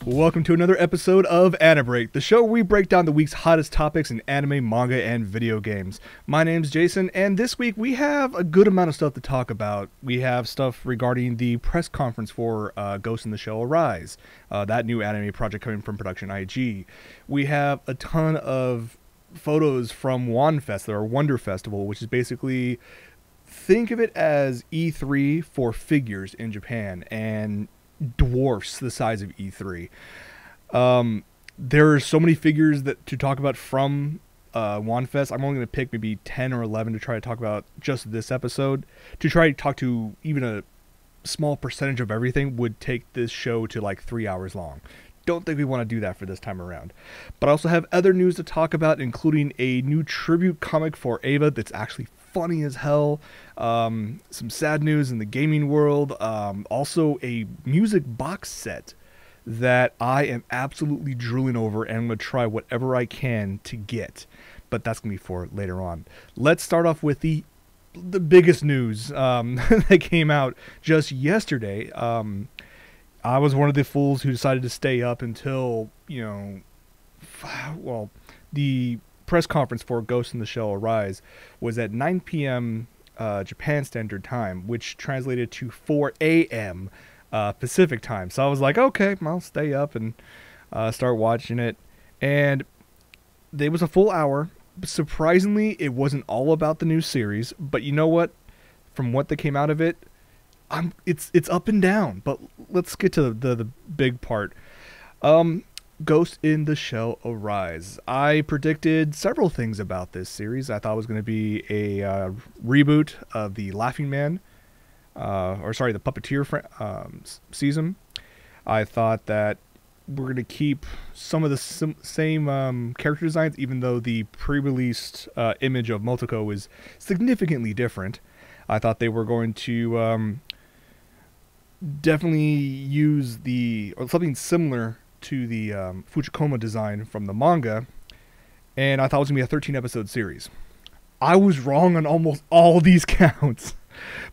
Welcome to another episode of AniBreak, the show where we break down the week's hottest topics in anime, manga, and video games. My name's Jason, and this week we have a good amount of stuff to talk about. We have stuff regarding the press conference for Ghost in the Shell Arise, that new anime project coming from Production IG. We have a ton of photos from WonFes, or Wonder Festival, which is basically, think of it as E3 for figures in Japan, and dwarfs the size of E3. There are so many figures that to talk about from WonFes. I'm only going to pick maybe 10 or 11 to try to talk about just this episode. To try to talk to even a small percentage of everything would take this show to like 3 hours long. Don't think we want to do that for this time around. But I also have other news to talk about, including a new tribute comic for Ava that's actually funny as hell, some sad news in the gaming world, also a music box set that I am absolutely drooling over and I'm going to try whatever I can to get, but that's going to be for later on. Let's start off with the biggest news that came out just yesterday. I was one of the fools who decided to stay up until, the press conference for Ghost in the Shell Arise was at 9 p.m. Japan Standard Time, which translated to 4 a.m. Pacific Time. So I was like, okay, I'll stay up and start watching it. And it was a full hour. Surprisingly, it wasn't all about the new series, but you know what? From what that came out of it, it's up and down. But let's get to the big part. Ghost in the Shell Arise. I predicted several things about this series. I thought it was going to be a reboot of the Laughing Man, the Puppeteer season. I thought that we're going to keep some of the same character designs, even though the pre-released image of Motoko is significantly different. I thought they were going to definitely use something similar to the Fujikoma design from the manga, and I thought it was going to be a 13-episode series. I was wrong on almost all these counts.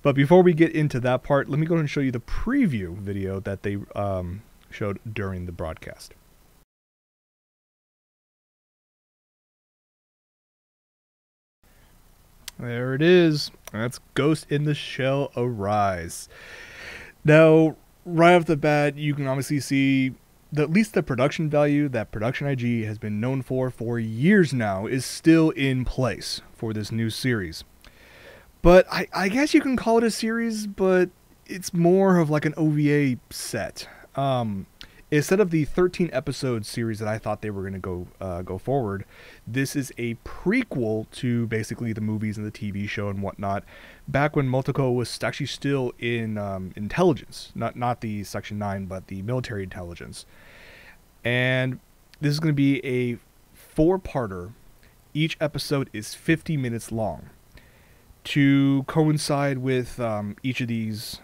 But before we get into that part, let me go ahead and show you the preview video that they showed during the broadcast. There it is. That's Ghost in the Shell Arise. Now, right off the bat, you can obviously see at least the production value that Production IG has been known for years now is still in place for this new series. But I guess you can call it a series, but it's more of like an OVA set. Instead of the 13-episode series that I thought they were going to go forward, this is a prequel to basically the movies and the TV show and whatnot, back when Motoko was actually still in intelligence, not the Section 9, but the military intelligence. And this is going to be a 4-parter. Each episode is 50 minutes long. To coincide with each of these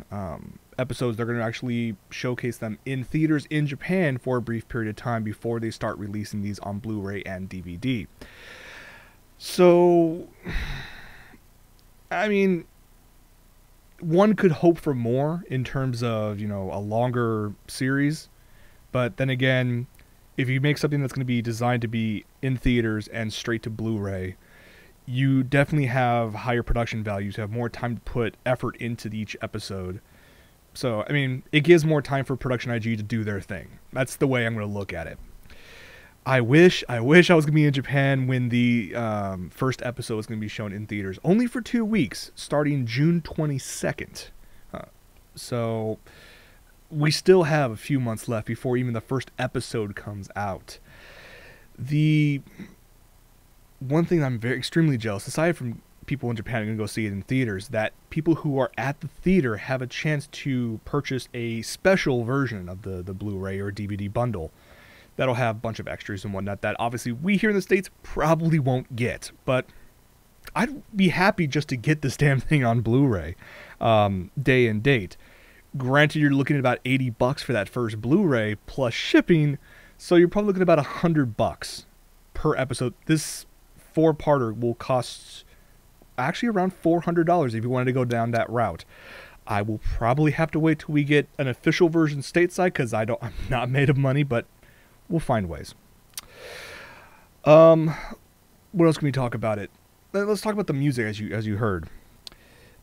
episodes, they're going to actually showcase them in theaters in Japan for a brief period of time before they start releasing these on Blu-ray and DVD. So, I mean, one could hope for more in terms of, a longer series. But then again, if you make something that's going to be designed to be in theaters and straight to Blu-ray, you definitely have higher production values, you have more time to put effort into each episode. So, I mean, it gives more time for Production IG to do their thing. That's the way I'm going to look at it. I wish I was going to be in Japan when the first episode was going to be shown in theaters, only for 2 weeks, starting June 22nd. So we still have a few months left before even the first episode comes out. The one thing I'm extremely jealous, aside from people in Japan are going to go see it in theaters, that people who are at the theater have a chance to purchase a special version of the Blu-ray or DVD bundle that'll have a bunch of extras and whatnot that obviously we here in the States probably won't get. But I'd be happy just to get this damn thing on Blu-ray day and date. Granted, you're looking at about $80 for that first Blu-ray plus shipping, so you're probably looking at about $100 per episode. This 4-parter will cost actually around $400 if you wanted to go down that route. I will probably have to wait till we get an official version stateside because I'm not made of money, but we'll find ways. What else can we talk about it? Let's talk about the music, as you heard.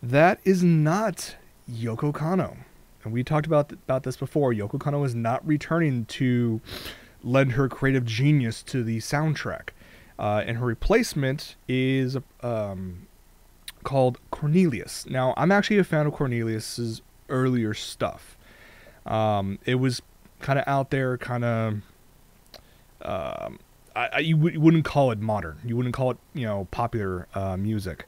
That is not Yoko Kanno. And we talked about this before. Yoko Kanno is not returning to lend her creative genius to the soundtrack. And her replacement is called Cornelius. Now, I'm actually a fan of Cornelius's earlier stuff. It was kind of out there, kind of... you wouldn't call it modern. You wouldn't call it, popular music.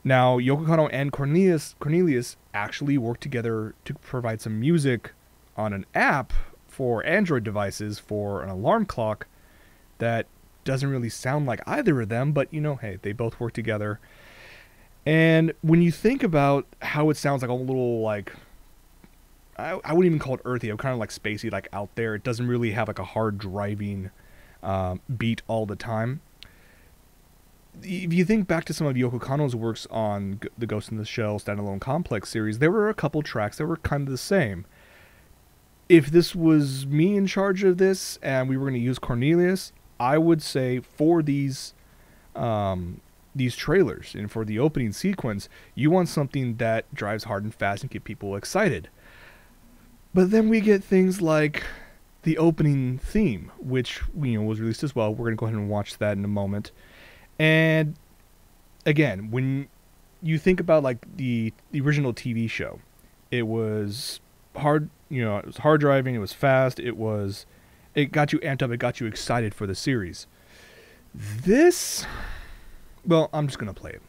Now, Yoko Kanno and Cornelius actually worked together to provide some music on an app for Android devices for an alarm clock that doesn't really sound like either of them, but, hey, they both work together. And when you think about how it sounds like a little, like, I wouldn't even call it earthy. I'm kind of like spacey, like out there. It doesn't really have like a hard driving beat all the time. If you think back to some of Yoko Kanno's works on the Ghost in the Shell Standalone Complex series, there were a couple tracks that were kind of the same. If this was me in charge of this and we were going to use Cornelius, I would say for these trailers and for the opening sequence, you want something that drives hard and fast and get people excited. But then we get things like the opening theme, which was released as well. We're going to go ahead and watch that in a moment. And again, when you think about like the original TV show, it was hard, it was hard driving, it was fast, it got you amped up, it got you excited for the series. This, well, I'm just going to play it.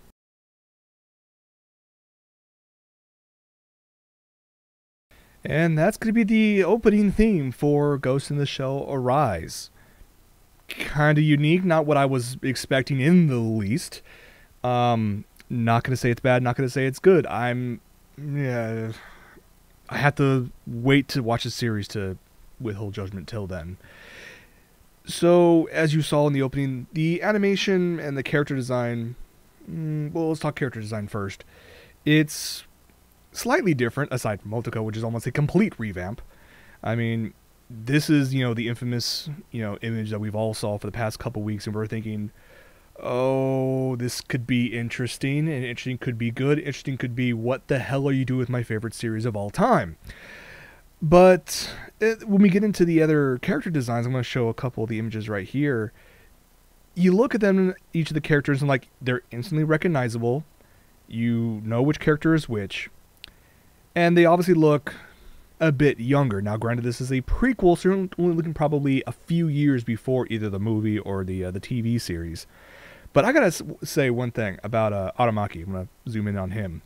And that's going to be the opening theme for Ghost in the Shell Arise. Kind of unique, not what I was expecting in the least. Not going to say it's bad, not going to say it's good. I have to wait to watch the series to withhold judgment till then. So, as you saw in the opening, the animation and the character design... well, let's talk character design first. It's slightly different, aside from Otaka, which is almost a complete revamp. I mean, this is, the infamous, image that we've all saw for the past couple weeks, and we're thinking, oh, this could be interesting, and interesting could be good, interesting could be, what the hell are you doing with my favorite series of all time? But when we get into the other character designs, I'm going to show a couple of the images right here. You look at them, each of the characters, and like, they're instantly recognizable. You know which character is which. And they obviously look a bit younger. Now, granted, this is a prequel, so you're only looking probably a few years before either the movie or the TV series. But I gotta say one thing about Aramaki. I'm gonna zoom in on him.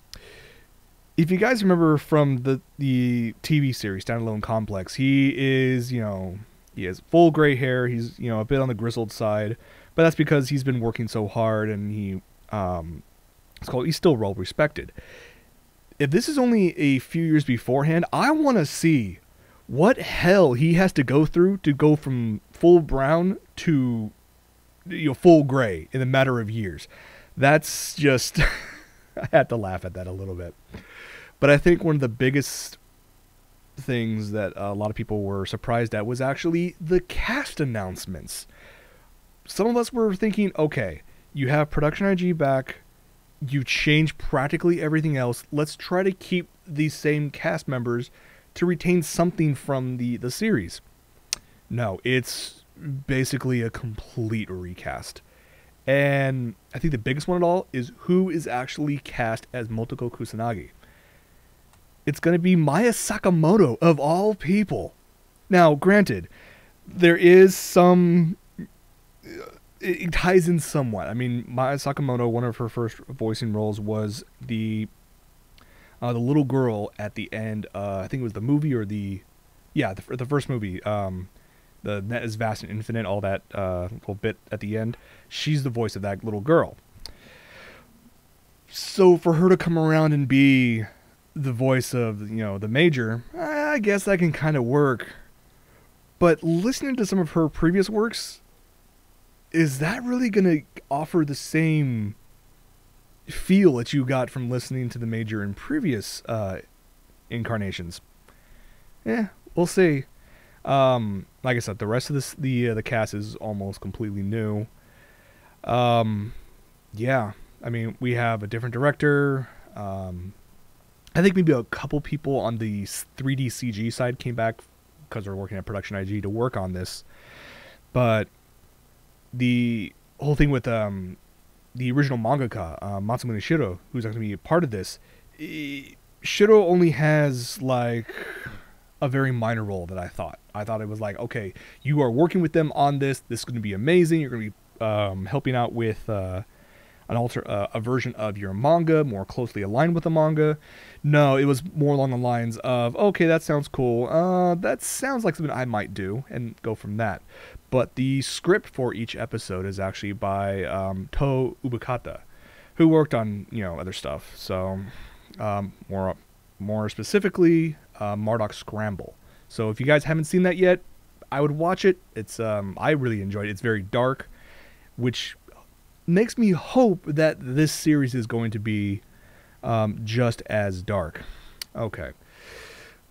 If you guys remember from the TV series Standalone Complex, he is, he has full gray hair. He's, a bit on the grizzled side, but that's because he's been working so hard, and he's still well respected. If this is only a few years beforehand, I want to see what hell he has to go through to go from full brown to full gray in a matter of years. That's just... I had to laugh at that a little bit. But I think one of the biggest things that a lot of people were surprised at was actually the cast announcements. Some of us were thinking, okay, you have Production IG back, you change practically everything else. Let's try to keep these same cast members to retain something from the series. No, it's basically a complete recast. And I think the biggest one of all is who is actually cast as Motoko Kusanagi. It's going to be Maya Sakamoto, of all people. Now, granted, there is some... It ties in somewhat. I mean, Maya Sakamoto, one of her first voicing roles was the little girl at the end. I think it was the movie or the first movie. The net is vast and infinite. All that little bit at the end. She's the voice of that little girl. So for her to come around and be the voice of the Major, I guess that can kind of work. But listening to some of her previous works, is that really going to offer the same feel that you got from listening to the Major in previous incarnations. Yeah, we'll see. Like I said, the rest of the cast is almost completely new. Yeah, I mean, we have a different director. I think maybe a couple people on the 3D CG side came back because they're working at Production IG to work on this. But the whole thing with the original mangaka, Masamune Shiro, who's going to be a part of this, Shiro only has like a very minor role that I thought. I thought it was like, okay, you are working with them on this. This is going to be amazing. You're going to be helping out with a version of your manga more closely aligned with the manga. No, it was more along the lines of, okay, that sounds cool. That sounds like something I might do, and go from that. But the script for each episode is actually by To Ubukata, who worked on other stuff. So more specifically, Marduk Scramble. So if you guys haven't seen that yet, I would watch it. It's I really enjoyed it. It's very dark, which makes me hope that this series is going to be just as dark. Okay.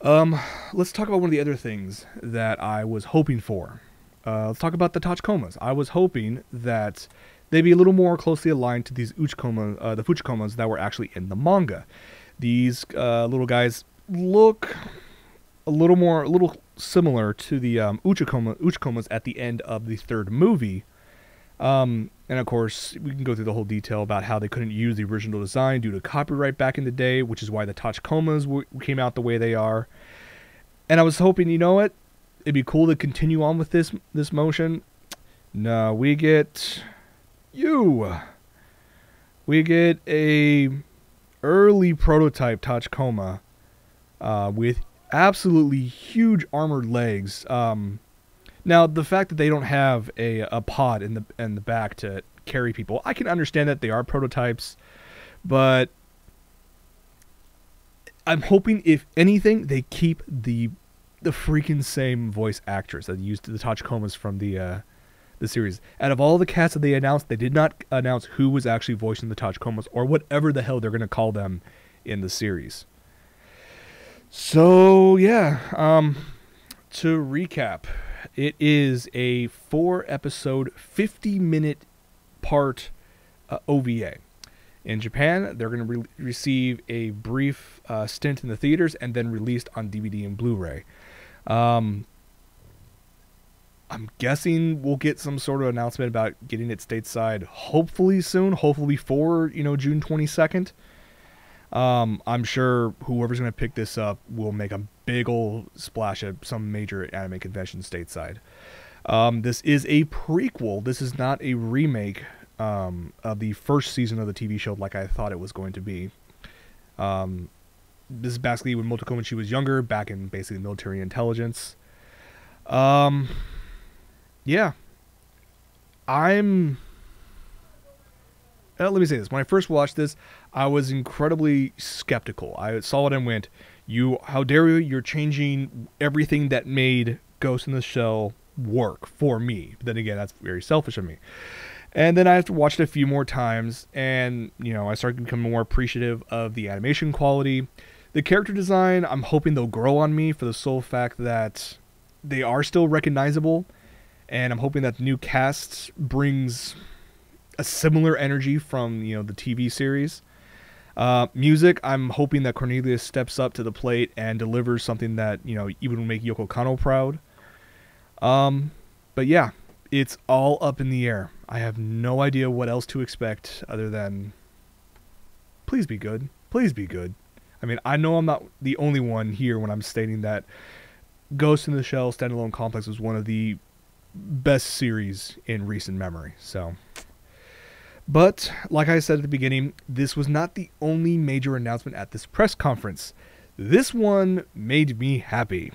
Let's talk about one of the other things that I was hoping for. Let's talk about the Tachikomas. I was hoping that they'd be a little more closely aligned to these Uchikoma, the Fuchikomas that were actually in the manga. These little guys look a little similar to the Uchikomas at the end of the third movie. And of course, we can go through the whole detail about how they couldn't use the original design due to copyright back in the day, which is why the Tachikomas came out the way they are. And I was hoping, you know what, it'd be cool to continue on with this motion. No, we get a early prototype Tachikoma with absolutely huge armored legs. Now, the fact that they don't have a pod in the back to carry people, I can understand that they are prototypes, but I'm hoping, if anything, they keep the freaking same voice actress that used the Tachikomas from the series. Out of all the cats that they announced, they did not announce who was actually voicing the Tachikomas or whatever the hell they're going to call them in the series. So, yeah, to recap, it is a 4-episode, 50-minute part OVA. In Japan, they're going to receive a brief stint in the theaters and then released on DVD and Blu-ray. I'm guessing we'll get some sort of announcement about getting it stateside hopefully soon, hopefully before, June 22nd. I'm sure whoever's going to pick this up will make a big ol' splash at some major anime convention stateside. This is a prequel. This is not a remake of the first season of the TV show like I thought it was going to be. This is basically when Motoko, when she was younger, back in basically military intelligence. Yeah. Let me say this. When I first watched this, I was incredibly skeptical. I saw it and went, how dare you? You're changing everything that made Ghost in the Shell work for me. But then again, that's very selfish of me. And then I watched it a few more times, and, I started to become more appreciative of the animation quality. The character design, I'm hoping they'll grow on me for the sole fact that they are still recognizable. And I'm hoping that the new cast brings a similar energy from, the TV series. Music, I'm hoping that Cornelius steps up to the plate and delivers something that, even will make Yoko Kanno proud. But yeah, it's all up in the air. I have no idea what else to expect other than, please be good. Please be good. I mean, I know I'm not the only one here when I'm stating that Ghost in the Shell Standalone Complex was one of the best series in recent memory. So, but like I said at the beginning, this was not the only major announcement at this press conference. This one made me happy.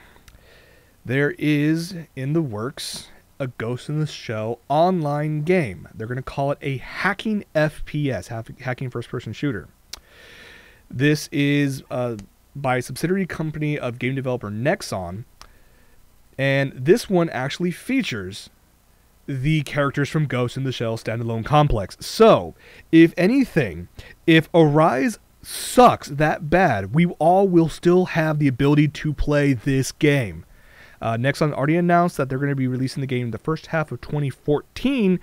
There is in the works a Ghost in the Shell online game. They're going to call it a hacking FPS, hacking first-person shooter. This is by a subsidiary company of game developer Nexon, and this one actually features the characters from Ghost in the Shell Standalone Complex. So, if anything, if Arise sucks that bad, we all will still have the ability to play this game. Nexon already announced that they're going to be releasing the game in the first half of 2014,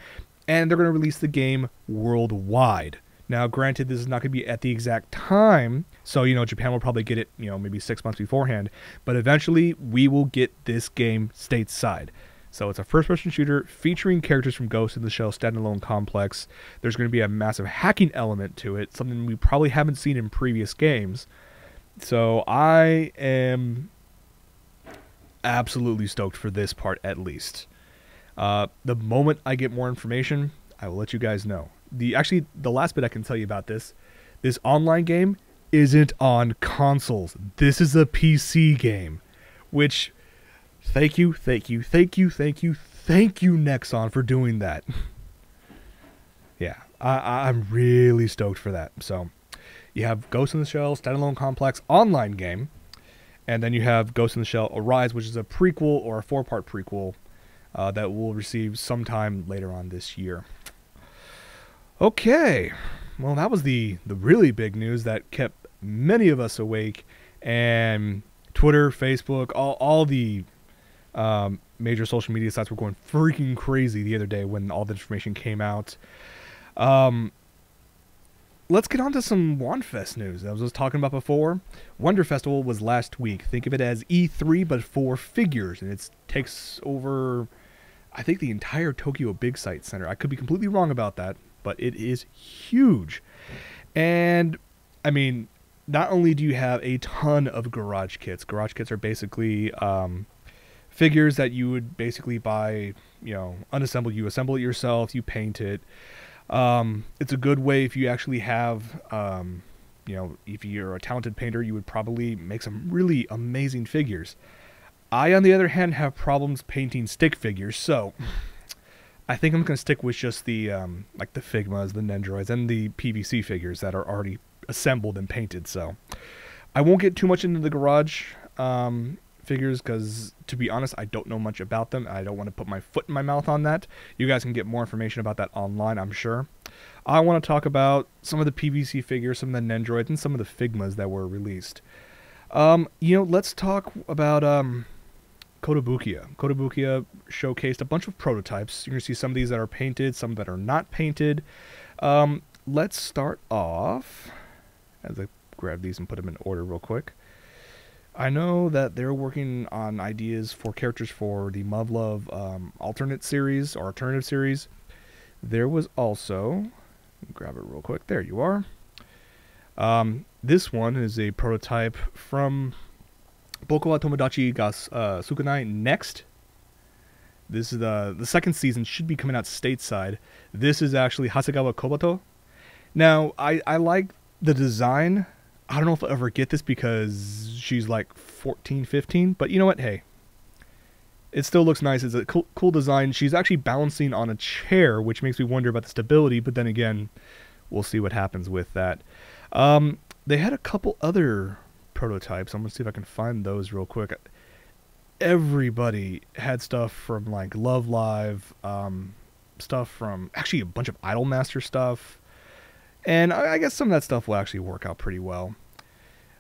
and they're going to release the game worldwide. Now, granted, this is not going to be at the exact time, so, Japan will probably get it, maybe 6 months beforehand, but eventually we will get this game stateside. So it's a first-person shooter featuring characters from Ghost in the Shell standalone complex. There's going to be a massive hacking element to it, something we probably haven't seen in previous games. So I am absolutely stoked for this part, at least. The moment I get more information, I will let you guys know. The last bit I can tell you about this online game isn't on consoles. This is a PC game, which... Thank you, Nexon, for doing that. Yeah, I'm really stoked for that. So, you have Ghost in the Shell standalone complex online game, and then you have Ghost in the Shell Arise, which is a prequel or a 4-part prequel that we'll receive sometime later on this year. Okay, well, that was the really big news that kept many of us awake, and Twitter, Facebook, all the major social media sites were going freaking crazy the other day when all the information came out. Let's get on to some WonFes news. As I was talking about before, Wonder Festival was last week. Think of it as E3, but for figures, and it takes over, I think, the entire Tokyo Big Sight Center. I could be completely wrong about that, but it is huge. And, I mean, not only do you have a ton of garage kits. Garage kits are basically figures that you would basically buy, unassembled. You assemble it yourself, you paint it. It's a good way if you actually have, if you're a talented painter, you would probably make some really amazing figures. I, on the other hand, have problems painting stick figures, so I think I'm going to stick with just the, like the Figmas, the Nendroids, and the PVC figures that are already assembled and painted. So I won't get too much into the garage figures because, to be honest, I don't know much about them. I don't want to put my foot in my mouth on that. You guys can get more information about that online, I'm sure. I want to talk about some of the PVC figures, some of the Nendroids, and some of the Figmas that were released. Let's talk about Kotobukiya. Kotobukiya showcased a bunch of prototypes. You're going to see some of these that are painted, some that are not painted. Let's start off, as I grab these and put them in order real quick. I know that they're working on ideas for characters for the Muv-Luv alternate series or alternative series. There was also, grab it real quick, there you are. This one is a prototype from Boku wa Tomodachi ga Sukanai Next. This is the second season, should be coming out stateside. This is actually Hasegawa Kobato. Now, I like the design. I don't know if I'll ever get this because she's like 14, 15, but you know what? Hey, it still looks nice. It's a cool design. She's actually balancing on a chair, which makes me wonder about the stability, but then again, we'll see what happens with that. They had a couple other prototypes. I'm going to see if I can find those real quick. Everybody had stuff from like Love Live, stuff from actually a bunch of Idolmaster stuff. And I guess some of that stuff will actually work out pretty well.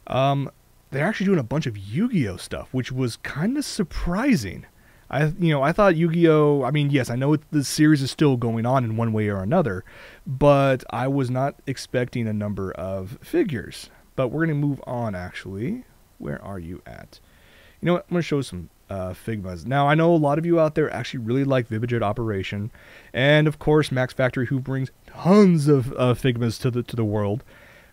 They're actually doing a bunch of Yu-Gi-Oh stuff, which was kind of surprising. I thought Yu-Gi-Oh, I mean, yes, I know the series is still going on in one way or another, but I was not expecting a number of figures. But we're going to move on, actually. Where are you at? You know what? I'm going to show some Figmas. Now, I know a lot of you out there actually really like Vivijet Operation, and of course Max Factory, who brings tons of Figmas to the world.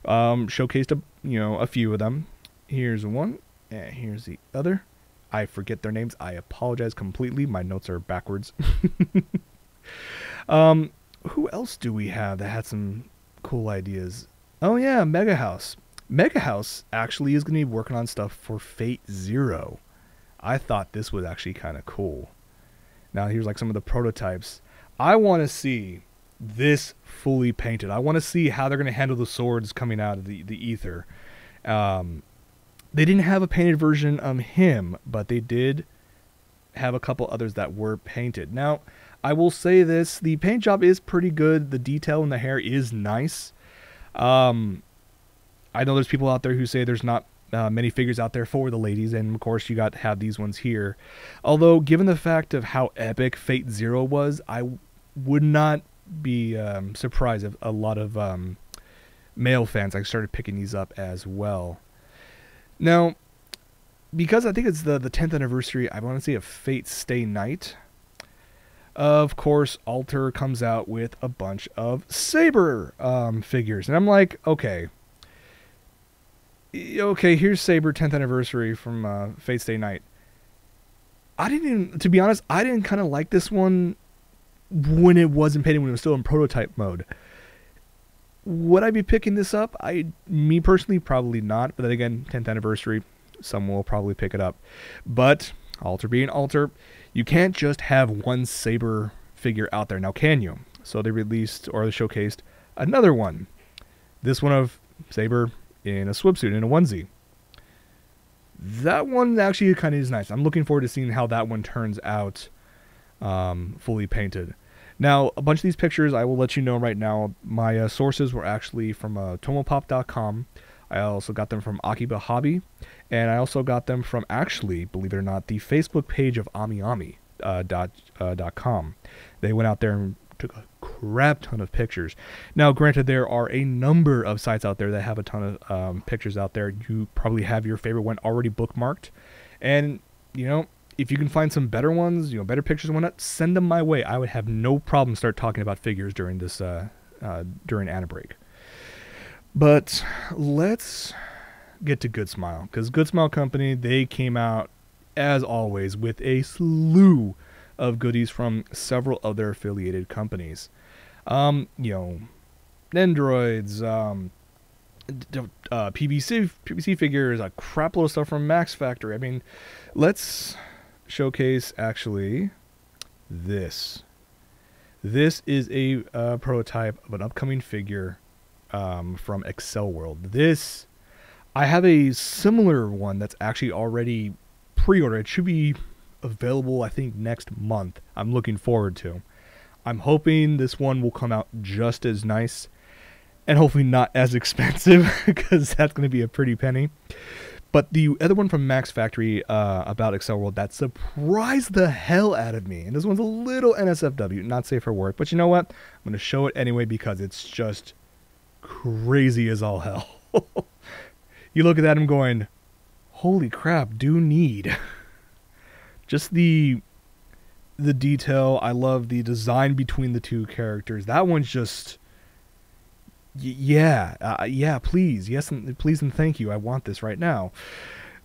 Showcased a few of them. Here's one, and here's the other. I forget their names. I apologize completely. My notes are backwards. Who else do we have that had some cool ideas? Oh yeah, Mega House. Mega House actually is going to be working on stuff for Fate Zero. I thought this was actually kind of cool. Now here's like some of the prototypes. I want to see this fully painted. I want to see how they're going to handle the swords coming out of the ether. They didn't have a painted version of him, but they did have a couple others that were painted. Now, I will say this, the paint job is pretty good. The detail in the hair is nice. I know there's people out there who say there's not many figures out there for the ladies, and of course you got to have these ones here. Although, given the fact of how epic Fate Zero was, I would not be surprised if a lot of male fans started picking these up as well. Now, because I think it's the 10th anniversary, I want to say, of Fate Stay Night, of course, Alter comes out with a bunch of Saber figures. And I'm like, okay, here's Saber 10th anniversary from Fate Stay Night. To be honest, I didn't kind of like this one when it wasn't painted, when it was still in prototype mode. Would I be picking this up? Me personally, probably not. But then again, 10th anniversary, someone will probably pick it up. But Alter being Alter, you can't just have one Saber figure out there now, can you? So they released, or they showcased, another one. This one of Saber in a swimsuit, in a onesie. That one actually kind of is nice. I'm looking forward to seeing how that one turns out fully painted. Now, a bunch of these pictures, I will let you know right now, my sources were actually from tomopop.com. I also got them from Akiba Hobby, and I also got them from, actually, believe it or not, the Facebook page of AmiAmi.com. They went out there and took a crap ton of pictures. Now, granted, there are a number of sites out there that have a ton of pictures out there. You probably have your favorite one already bookmarked, and, if you can find some better ones, better pictures and whatnot, send them my way. I would have no problem start talking about figures during this, during AniBreak. But let's get to Good Smile, because Good Smile Company, they came out, as always, with a slew of goodies from several other affiliated companies. Nendroids, PVC figures, a crap load of stuff from Max Factory. I mean, let's showcase actually this. This is a prototype of an upcoming figure from Excel World. This, I have a similar one that's actually already pre-ordered. It should be available, I think, next month. I'm looking forward to. I'm hoping this one will come out just as nice and hopefully not as expensive, because that's going to be a pretty penny. But the other one from Max Factory about Excel World, that surprised the hell out of me. And this one's a little NSFW, not safe for work. But you know what? I'm going to show it anyway because it's just crazy as all hell. You look at that and I'm going, holy crap, do need. Just the detail. I love the design between the two characters. That one's just... yeah, please. Yes, and please and thank you. I want this right now.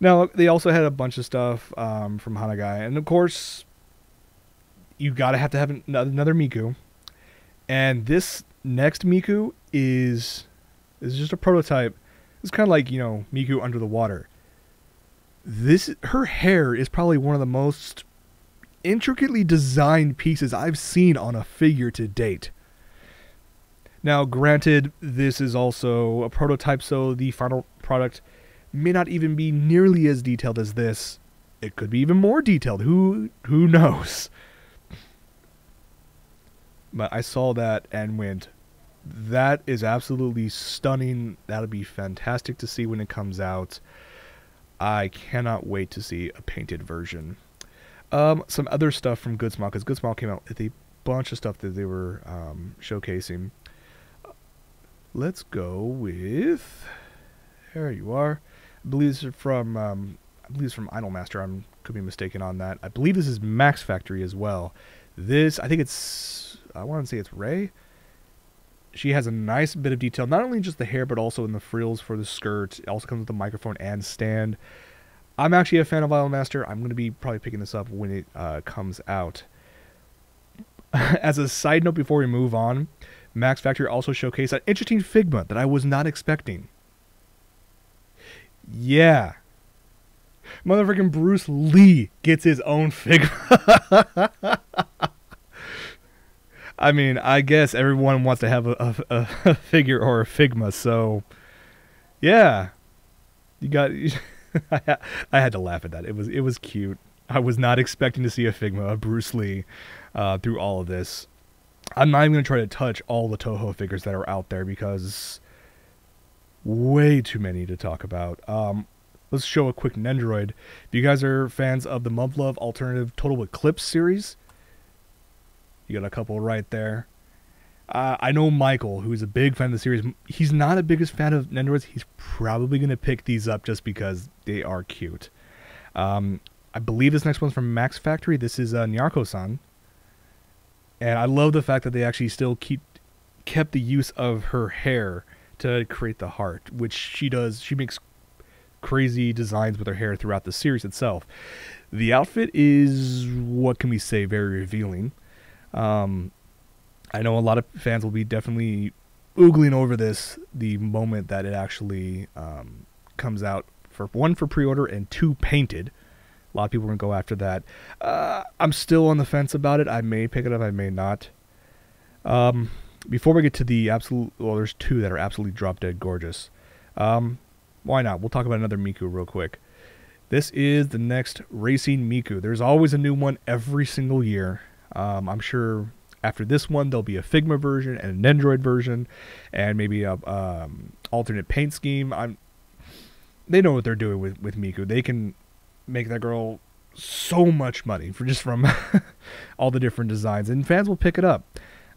Now, they also had a bunch of stuff from Hanagai. And, of course, you gotta have to have another Miku. And this next Miku is just a prototype. It's kind of like, Miku under the water. Her hair is probably one of the most intricately designed pieces I've seen on a figure to date. Now, granted, this is also a prototype, so the final product may not even be nearly as detailed as this. It could be even more detailed. Who knows? But I saw that and went, that is absolutely stunning. That'll be fantastic to see when it comes out. I cannot wait to see a painted version. Some other stuff from Good Smile, because Good Smile came out with a bunch of stuff that they were showcasing. Let's go with, there you are. I believe this is from Idolmaster. I could be mistaken on that. I believe this is Max Factory as well. This, I think it's, I want to say it's Ray. She has a nice bit of detail, not only just the hair, but also in the frills for the skirt. It also comes with a microphone and stand. I'm actually a fan of Idolmaster. I'm going to be probably picking this up when it comes out. As a side note before we move on, Max Factory also showcased an interesting Figma that I was not expecting. Yeah. Motherfucking Bruce Lee gets his own Figma. I mean, I guess everyone wants to have a figure or a Figma, so yeah. You got I had to laugh at that. It was cute. I was not expecting to see a Figma of Bruce Lee through all of this. I'm not even going to try to touch all the Toho figures that are out there because way too many to talk about. Let's show a quick Nendoroid. If you guys are fans of the Muv-Luv alternative Total Eclipse series, you got a couple right there. I know Michael, who is a big fan of the series. He's not a biggest fan of Nendoroids. He's probably going to pick these up just because they are cute. I believe this next one's from Max Factory. This is Nyarko-san. And I love the fact that they actually still kept the use of her hair to create the heart, which she does. She makes crazy designs with her hair throughout the series itself. The outfit is, what can we say, very revealing. I know a lot of fans will be definitely oogling over this the moment that it actually comes out, for pre-order and 2 painted. A lot of people are going to go after that. I'm still on the fence about it. I may pick it up, I may not. Before we get to the absolute, well, there's 2 that are absolutely drop dead gorgeous. Why not? We'll talk about another Miku real quick. This is the next Racing Miku. There's always a new one every single year. I'm sure after this one, there'll be a Figma version and an Nendoroid version, and maybe a alternate paint scheme. They know what they're doing with Miku. They can make that girl so much money from all the different designs, and fans will pick it up.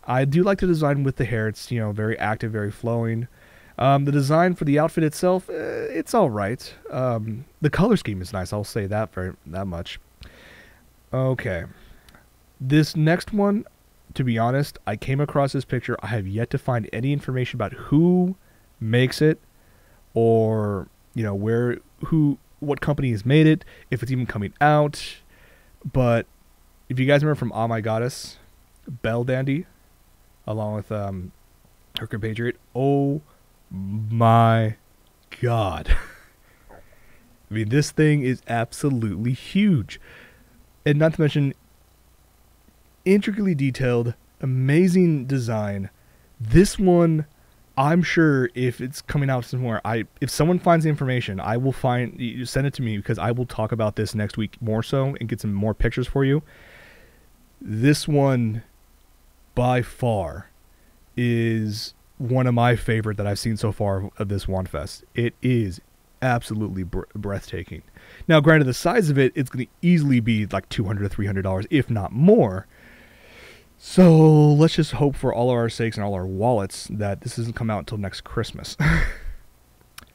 I do like the design with the hair. It's, you know, very active, very flowing. The design for the outfit itself, it's all right. The color scheme is nice. I'll say that much. Okay, this next one, to be honest, I came across this picture. I have yet to find any information about who makes it, or, you know, what company has made it, if it's even coming out. But if you guys remember from Oh My Goddess, Belle Dandy, along with her compatriot, oh my god. I mean, this thing is absolutely huge. And not to mention, intricately detailed, amazing design. This one, I'm sure if it's coming out somewhere, if someone finds the information, I will send it to me, because I will talk about this next week more so and get some more pictures for you. This one, by far, is one of my favorite that I've seen so far of this WonFes. It is absolutely breathtaking. Now, granted, the size of it's going to easily be like $200 to $300, if not more. So let's just hope for all of our sakes and all our wallets that this doesn't come out until next Christmas.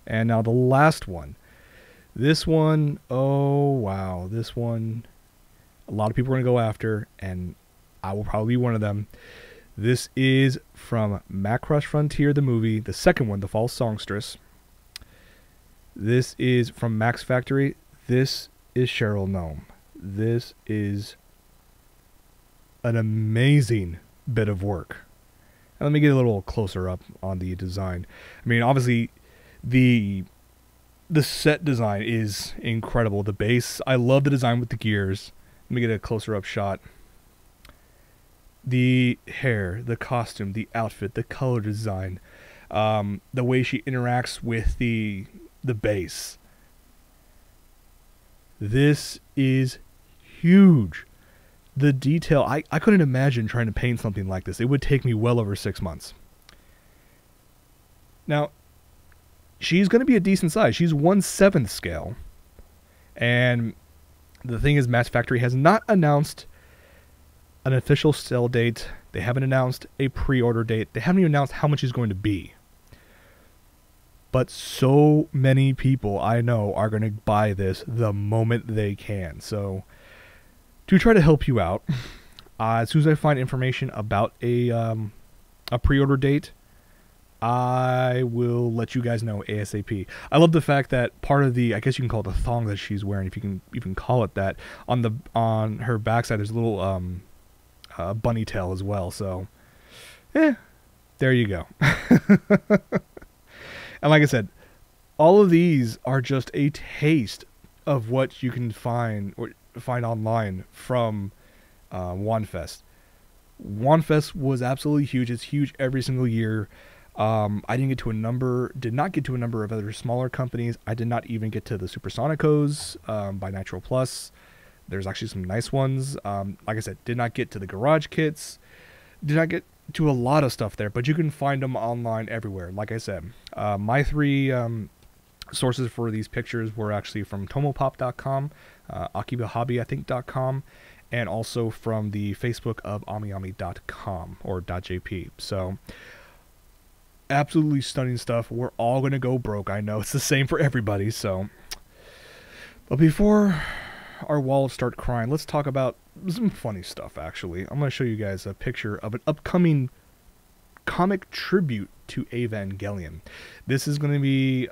And now the last one. This one, oh wow, this one, a lot of people are going to go after, and I will probably be one of them. This is from Macross Frontier, the movie, the second one, The False Songstress. This is from Max Factory. This is Cheryl Gnome. This is an amazing bit of work. And let me get a little closer up on the design. I mean, obviously, the set design is incredible. The base, I love the design with the gears. Let me get a closer up shot. The hair, the costume, the outfit, the color design, the way she interacts with the base. This is huge. The detail, I couldn't imagine trying to paint something like this. It would take me well over 6 months. Now, she's going to be a decent size. She's 1/7 scale. And the thing is, Max Factory has not announced an official sale date. They haven't announced a pre-order date. They haven't even announced how much it's going to be. But so many people I know are going to buy this the moment they can. So, to try to help you out, as soon as I find information about a pre-order date, I will let you guys know ASAP. I love the fact that part of the, I guess you can call it the thong that she's wearing, if you can call it that, on her backside there's a little bunny tail as well. So, there you go. And like I said, all of these are just a taste of what you can find online from WonFes. WonFes was absolutely huge. It's huge every single year. I did not get to a number of other smaller companies. I did not even get to the Supersonicos by Nitro Plus. There's actually some nice ones. Like I said, did not get to the Garage Kits. Did not get to a lot of stuff there, but you can find them online everywhere. Like I said, my three sources for these pictures were actually from tomopop.com, akibahobby, I think.com, and also from the Facebook of amiami.com or .jp. So absolutely stunning stuff. We're all going to go broke. I know it's the same for everybody. So, but before our wallets start crying, let's talk about some funny stuff. Actually, I'm going to show you guys a picture of an upcoming comic tribute to Evangelion. This is going to be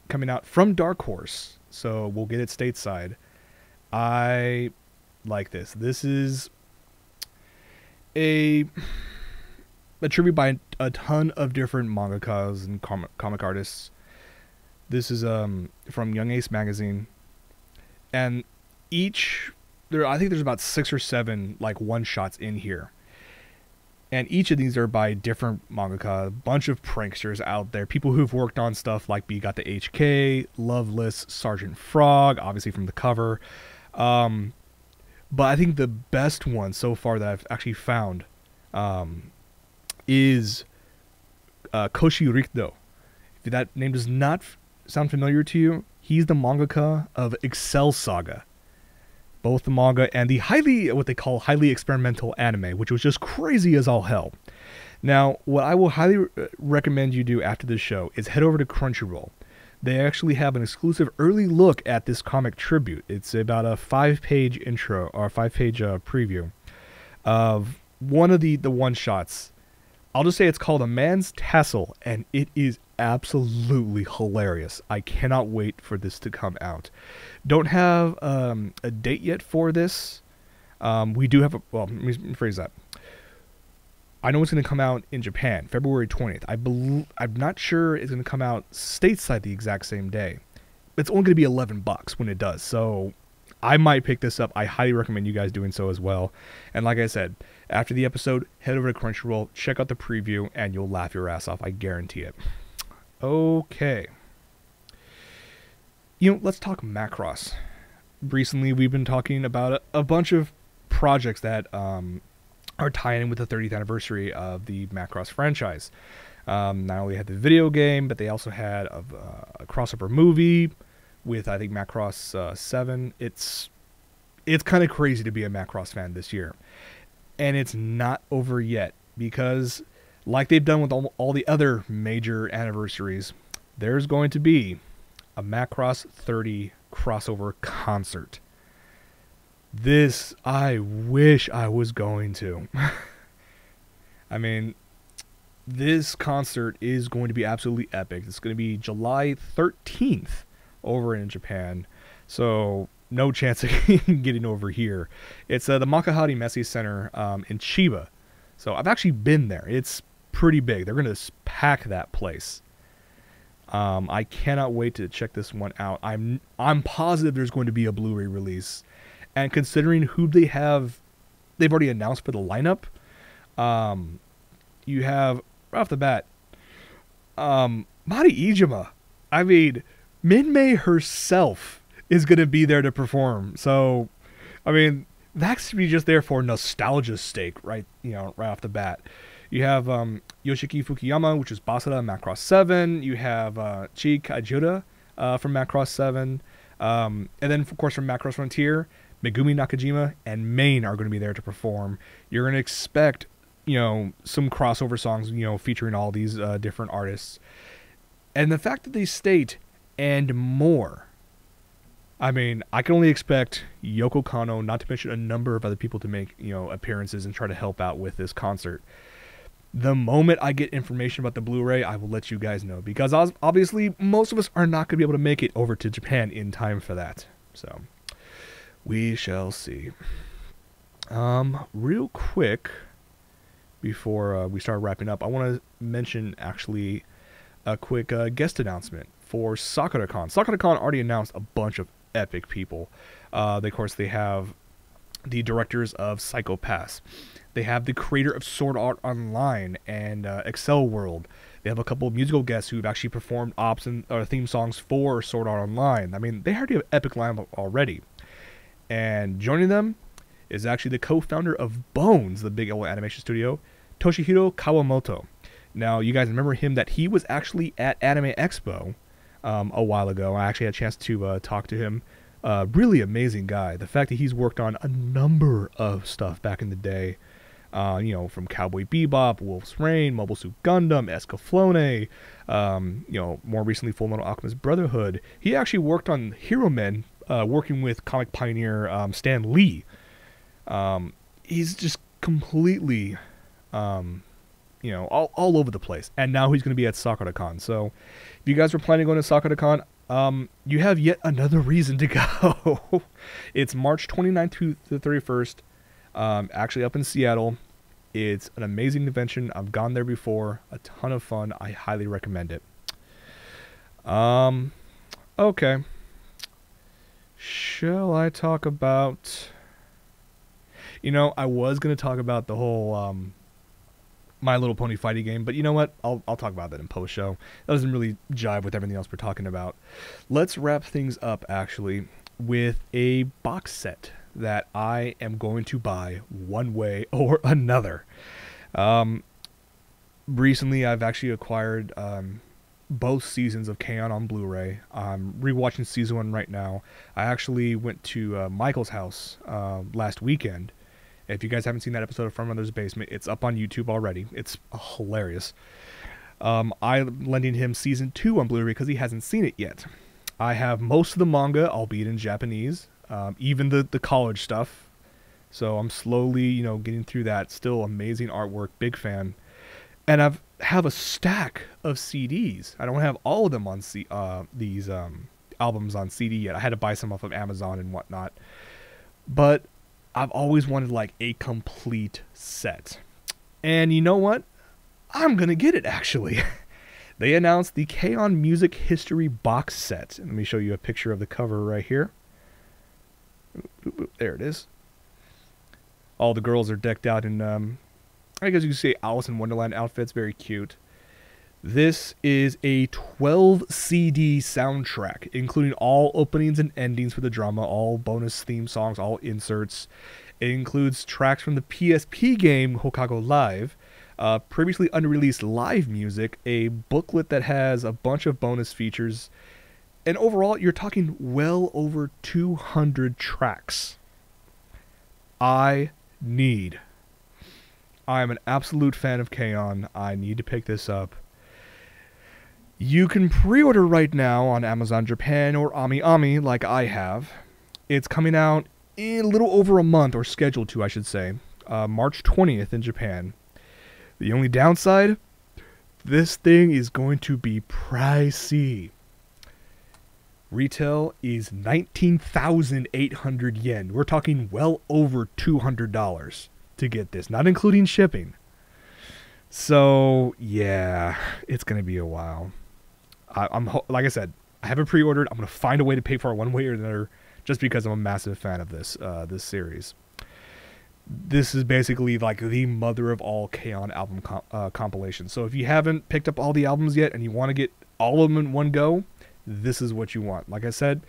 coming out from Dark Horse, so we'll get it stateside. I like this. This is a tribute by a ton of different mangakas and comic artists. This is from Young Ace magazine, and I think there's about 6 or 7 like one shots in here, and each of these are by different mangaka, a bunch of pranksters out there, people who've worked on stuff like Be Got the HK, Loveless, Sergeant Frog, obviously from the cover. But I think the best one so far that I've actually found is Koshi Rikdo. If that name does not sound familiar to you, he's the mangaka of Excel Saga. Both the manga and the what they call highly experimental anime, which was just crazy as all hell. Now, what I will highly recommend you do after this show is head over to Crunchyroll. They actually have an exclusive early look at this comic tribute. It's about a 5-page intro, or 5-page preview of one of the one-shots. I'll just say it's called A Man's Tassel, and it is absolutely hilarious. I cannot wait for this to come out. Don't have a date yet for this. We do have a... Well, let me rephrase that. I know it's going to come out in Japan, February 20th. I'm not sure it's going to come out stateside the exact same day. It's only going to be $11 when it does, so I might pick this up. I highly recommend you guys doing so as well. And like I said, after the episode, head over to Crunchyroll, check out the preview, and you'll laugh your ass off. I guarantee it. Okay. Let's talk Macross. Recently, we've been talking about a bunch of projects that are tying in with the 30th anniversary of the Macross franchise. Not only had the video game, but they also had a crossover movie with, I think, Macross 7. It's kind of crazy to be a Macross fan this year. And it's not over yet, because like they've done with all the other major anniversaries, there's going to be a Macross 30 crossover concert. This, I wish I was going to. I mean, this concert is going to be absolutely epic. It's going to be July 13th over in Japan. So, no chance of getting over here. It's the Makuhari Messe Center in Chiba. So, I've actually been there. It's pretty big. They're going to pack that place. I cannot wait to check this one out. I'm positive there's going to be a Blu-ray release. And considering who they've already announced for the lineup, you have, right off the bat, Mari Iijima. I mean, Minmay herself is going to be there to perform. So, I mean, that's to be just there for nostalgia's sake, right? Right off the bat. You have Yoshiki Fukuyama, which is Basara in Macross 7. You have Chi Kajiura from Macross 7. And then, of course, from Macross Frontier, Megumi Nakajima and Main are going to be there to perform. You're going to expect, some crossover songs, featuring all these different artists. And the fact that they state, and more. I mean, I can only expect Yoko Kanno, not to mention a number of other people, to make, appearances and try to help out with this concert. The moment I get information about the Blu-ray, I will let you guys know, because obviously most of us are not going to be able to make it over to Japan in time for that. So, we shall see. Real quick, before we start wrapping up, I want to mention actually a quick guest announcement for SakuraCon. SakuraCon already announced a bunch of epic people. Of course, they have the directors of Psycho Pass. They have the creator of Sword Art Online and Excel World. They have a couple of musical guests who've actually performed ops and theme songs for Sword Art Online. I mean, they already have an epic lineup already. And joining them is actually the co-founder of Bones, the big old animation studio, Toshihiro Kawamoto. Now, you guys remember him that he was actually at Anime Expo a while ago. I actually had a chance to talk to him. Really amazing guy. The fact that he's worked on a number of stuff back in the day, from Cowboy Bebop, Wolf's Rain, Mobile Suit Gundam, Escaflowne, more recently Full Metal Alchemist Brotherhood. He actually worked on Hero Men, working with comic pioneer Stan Lee. He's just completely, all over the place. And now he's going to be at SakuraCon. So if you guys were planning on going to SakuraCon, you have yet another reason to go. It's March 29th to the 31st, actually up in Seattle. It's an amazing convention. I've gone there before. A ton of fun. I highly recommend it. Okay. Shall I talk about... I was going to talk about the whole My Little Pony fighting game, but you know what? I'll talk about that in post-show. That doesn't really jive with everything else we're talking about. Let's wrap things up, actually, with a box set that I am going to buy one way or another. Recently, I've actually acquired both seasons of K-On! On Blu-ray. I'm rewatching season 1 right now. I actually went to Michael's house last weekend. If you guys haven't seen that episode of Front Mother's Basement, it's up on YouTube already. It's hilarious. I'm lending him season 2 on Blu-ray because he hasn't seen it yet. I have most of the manga, albeit in Japanese, even the college stuff. So I'm slowly, getting through that. Still amazing artwork, big fan. And I have a stack of CDs. I don't have all of them on these albums on CD yet. I had to buy some off of Amazon and whatnot. But I've always wanted like a complete set. And you know what? I'm going to get it, actually. They announced the K-On! Music History box set. And let me show you a picture of the cover right here. There it is. All the girls are decked out in, I guess you could say Alice in Wonderland outfits. Very cute. This is a 12 CD soundtrack, including all openings and endings for the drama, all bonus theme songs, all inserts. It includes tracks from the PSP game OtakuLife, previously unreleased live music, a booklet that has a bunch of bonus features, and overall, you're talking well over 200 tracks. I am an absolute fan of K-On! I need to pick this up. You can pre-order right now on Amazon Japan or AmiAmi like I have. It's coming out in a little over a month, or scheduled to, I should say. March 20th in Japan. The only downside, this thing is going to be pricey. Retail is 19,800 yen. We're talking well over $200 to get this, not including shipping. So, yeah, it's going to be a while. Like I said, I haven't pre-ordered. I'm going to find a way to pay for it one way or another, just because I'm a massive fan of this series. This is basically like the mother of all K-On! Album compilations. So if you haven't picked up all the albums yet and you want to get all of them in one go, this is what you want. Like I said,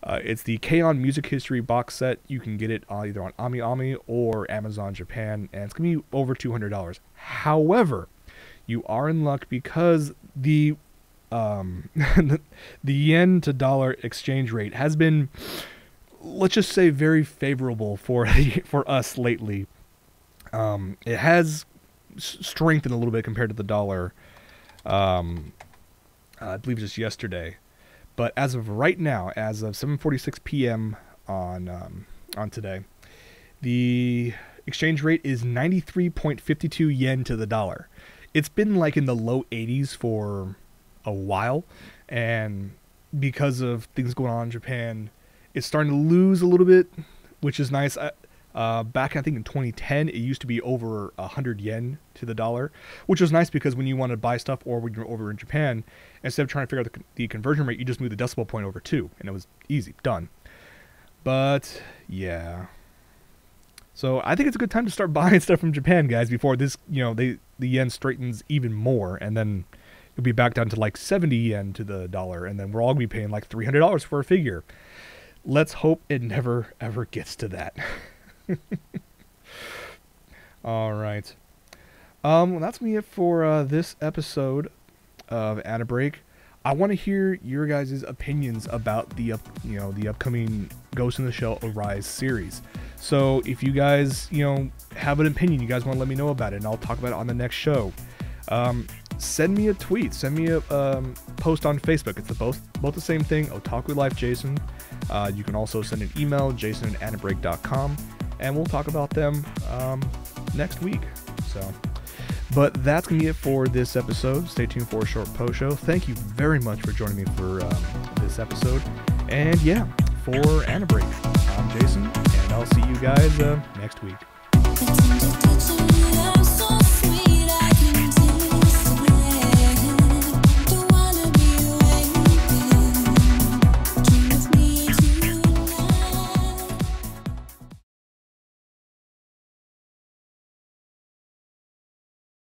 it's the K-On! Music History box set. You can get it either on AmiAmi or Amazon Japan, and it's going to be over $200. However, you are in luck because the the yen to dollar exchange rate has been, let's just say, very favorable for us lately. It has strengthened a little bit compared to the dollar. I believe just yesterday. But as of right now, as of 7:46 p.m. on today, the exchange rate is 93.52 yen to the dollar. It's been like in the low 80s for a while, and because of things going on in Japan, it's starting to lose a little bit, which is nice. Back, I think in 2010, it used to be over 100 yen to the dollar, which was nice because when you want to buy stuff or when you're over in Japan, instead of trying to figure out the conversion rate, you just move the decimal point over 2, and it was easy, done. But, yeah. So I think it's a good time to start buying stuff from Japan, guys, before this, the yen straightens even more, and then you'll be back down to like 70 yen to the dollar, and then we're all going to be paying like $300 for a figure. Let's hope it never, ever gets to that. All right. Well, that's me it for this episode of AniBreak. I want to hear your guys' opinions about the the upcoming Ghost in the Shell Arise series. So if you guys have an opinion, you guys want to let me know about it, and I'll talk about it on the next show. Send me a tweet, send me a post on Facebook. It's both the same thing, OtakuLife Jason. You can also send an email, jason@anibreak.com, and we'll talk about them next week. But that's going to be it for this episode. Stay tuned for a short post show. Thank you very much for joining me for this episode. And yeah, for AniBreak, I'm Jason, and I'll see you guys next week.